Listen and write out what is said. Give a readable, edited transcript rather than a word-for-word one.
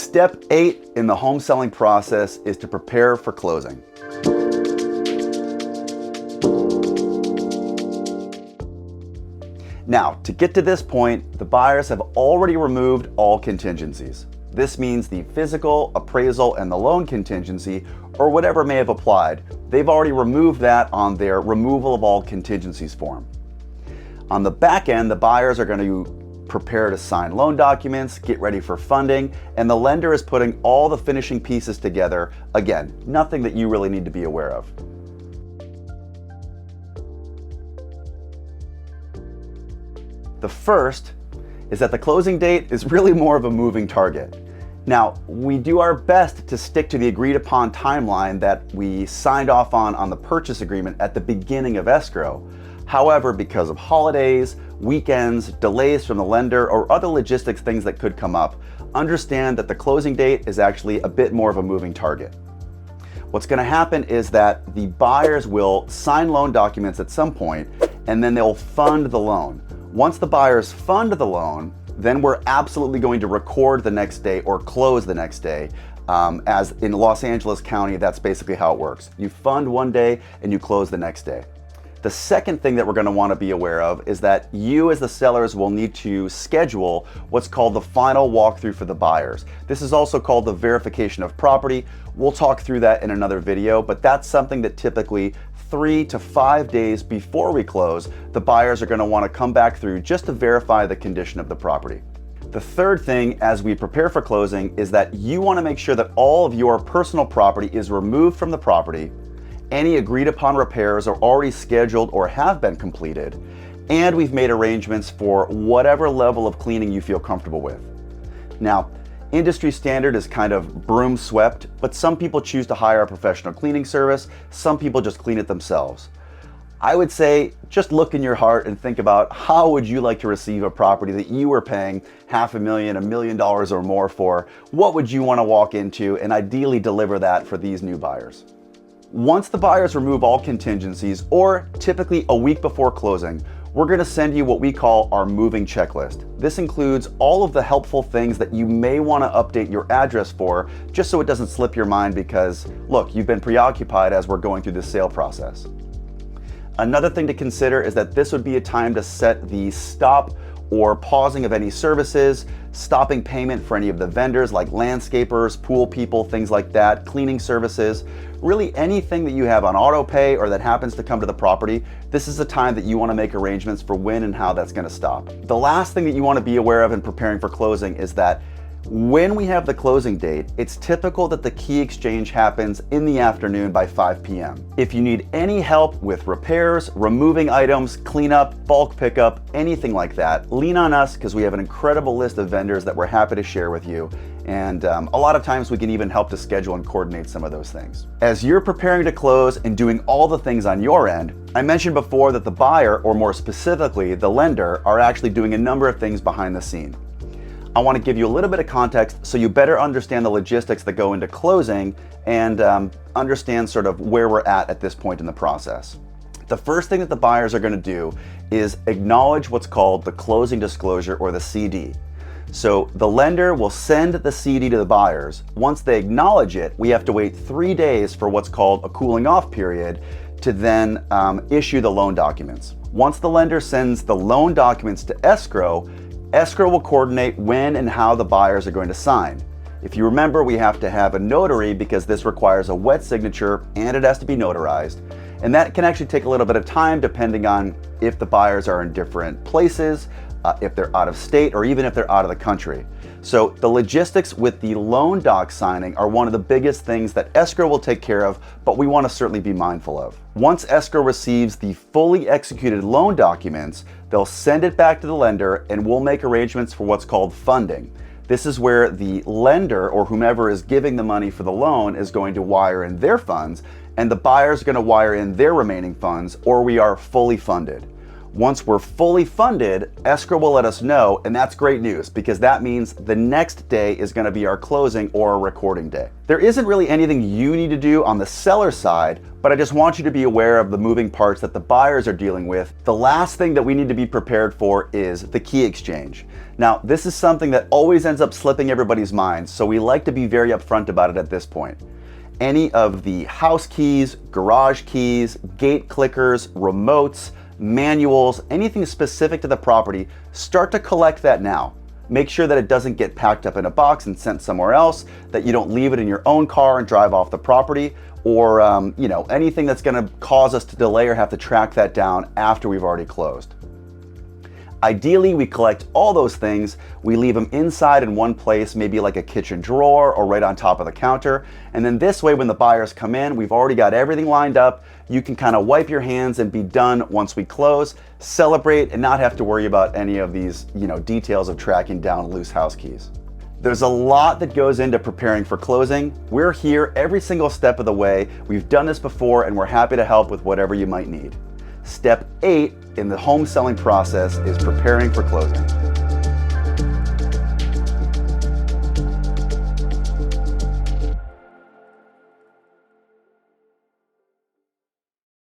Step 8 in the home selling process is to prepare for closing. Now, to get to this point, the buyers have already removed all contingencies. This means the physical, appraisal, and the loan contingency, or whatever may have applied. They've already removed that on their removal of all contingencies form. On the back end, the buyers are going to prepare to sign loan documents, get ready for funding, and the lender is putting all the finishing pieces together. Again, nothing that you really need to be aware of. The first is that the closing date is really more of a moving target. Now, we do our best to stick to the agreed upon timeline that we signed off on the purchase agreement at the beginning of escrow. However, because of holidays, weekends, delays from the lender, or other logistics things that could come up, understand that the closing date is actually a bit more of a moving target. What's going to happen is that the buyers will sign loan documents at some point, and then they'll fund the loan. Once the buyers fund the loan, then we're absolutely going to record the next day or close the next day. As in Los Angeles County, that's basically how it works. You fund one day and you close the next day. The second thing that we're going to want to be aware of is that you as the sellers will need to schedule what's called the final walkthrough for the buyers. This is also called the verification of property. We'll talk through that in another video, but that's something that typically 3 to 5 days before we close, the buyers are going to want to come back through just to verify the condition of the property. The third thing as we prepare for closing is that you want to make sure that all of your personal property is removed from the property. Any agreed upon repairs are already scheduled or have been completed, and we've made arrangements for whatever level of cleaning you feel comfortable with. Now, industry standard is kind of broom swept, but some people choose to hire a professional cleaning service. Some people just clean it themselves. I would say just look in your heart and think about how would you like to receive a property that you were paying $500,000, $1 million or more for. What would you want to walk into and ideally deliver that for these new buyers? Once the buyers remove all contingencies, or typically a week before closing, we're going to send you what we call our moving checklist. This includes all of the helpful things that you may want to update your address for, just so it doesn't slip your mind because, look, you've been preoccupied as we're going through this sale process. Another thing to consider is that this would be a time to set the stop or pausing of any services, stopping payment for any of the vendors like landscapers, pool people, things like that, cleaning services, really anything that you have on auto pay or that happens to come to the property. This is the time that you want to make arrangements for when and how that's going to stop. The last thing that you want to be aware of in preparing for closing is that when we have the closing date, it's typical that the key exchange happens in the afternoon by 5 p.m. If you need any help with repairs, removing items, cleanup, bulk pickup, anything like that, lean on us because we have an incredible list of vendors that we're happy to share with you. And a lot of times we can even help to schedule and coordinate some of those things. As you're preparing to close and doing all the things on your end, I mentioned before that the buyer, or more specifically, the lender, are actually doing a number of things behind the scene. I want to give you a little bit of context so you better understand the logistics that go into closing and understand sort of where we're at this point in the process. The first thing that the buyers are going to do is acknowledge what's called the closing disclosure, or the CD. So the lender will send the CD to the buyers. Once they acknowledge it, we have to wait 3 days for what's called a cooling off period to then issue the loan documents. Once the lender sends the loan documents to escrow, escrow will coordinate when and how the buyers are going to sign. If you remember, we have to have a notary because this requires a wet signature and it has to be notarized. And that can actually take a little bit of time depending on if the buyers are in different places, if they're out of state, or even if they're out of the country. So the logistics with the loan doc signing are one of the biggest things that escrow will take care of, but we want to certainly be mindful of. Once escrow receives the fully executed loan documents, they'll send it back to the lender and we'll make arrangements for what's called funding. This is where the lender, or whomever is giving the money for the loan, is going to wire in their funds, and the buyer is going to wire in their remaining funds, or we are fully funded. Once we're fully funded, escrow will let us know, and that's great news because that means the next day is going to be our closing or our recording day. There isn't really anything you need to do on the seller side, but I just want you to be aware of the moving parts that the buyers are dealing with. The last thing that we need to be prepared for is the key exchange. Now, this is something that always ends up slipping everybody's minds, so we like to be very upfront about it at this point. Any of the house keys, garage keys, gate clickers, remotes, manuals, anything specific to the property, start to collect that now. Make sure that it doesn't get packed up in a box and sent somewhere else, that you don't leave it in your own car and drive off the property, or anything that's going to cause us to delay or have to track that down after we've already closed. Ideally, we collect all those things, we leave them inside in one place, maybe like a kitchen drawer or right on top of the counter. And then this way, when the buyers come in, we've already got everything lined up. You can kind of wipe your hands and be done once we close, celebrate, and not have to worry about any of these, details of tracking down loose house keys. There's a lot that goes into preparing for closing. We're here every single step of the way. We've done this before, and we're happy to help with whatever you might need. Step 8 in the home selling process is preparing for closing.